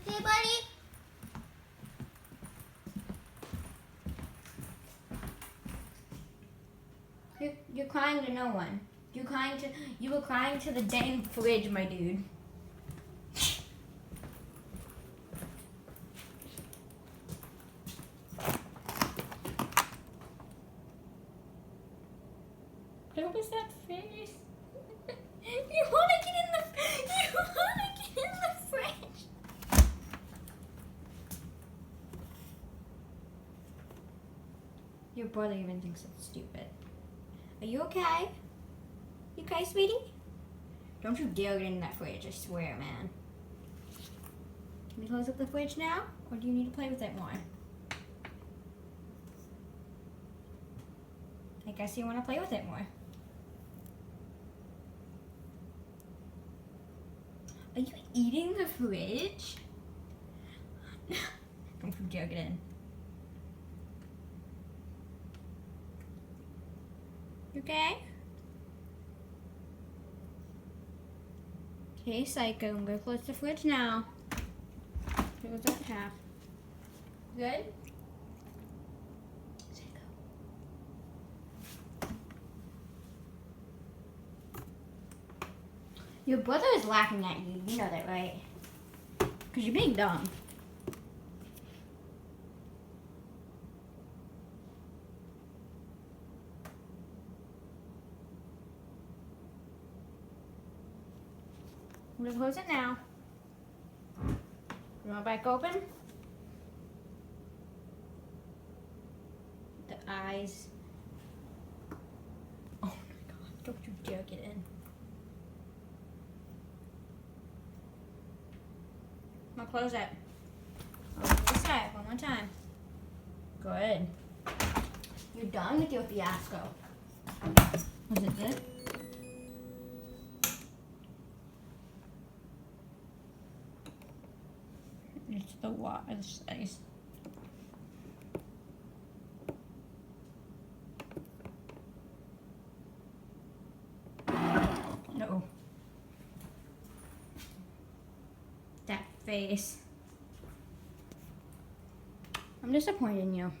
Okay, buddy? You're crying to no one. You were crying to the dang fridge, my dude. What was that face? You wanna get in the fridge. Your brother even thinks it's stupid. Are you okay? You okay, sweetie? Don't you dare get in that fridge, I swear, man. Can we close up the fridge now? Or do you need to play with it more? I guess you want to play with it more. Are you eating the fridge? Don't you dare get in. You okay? Okay, Psycho, I'm gonna close the fridge now. Close that half. Good? Psycho. Your brother is laughing at you. You know that, right? Because you're being dumb. I'm gonna close it now. You want it back open? The eyes. Oh my god, don't you dare get in. I'm gonna close it. This side, one more time. Good. You're done with your fiasco. Was it good? It's the wise size. No. That face. I'm disappointed in you.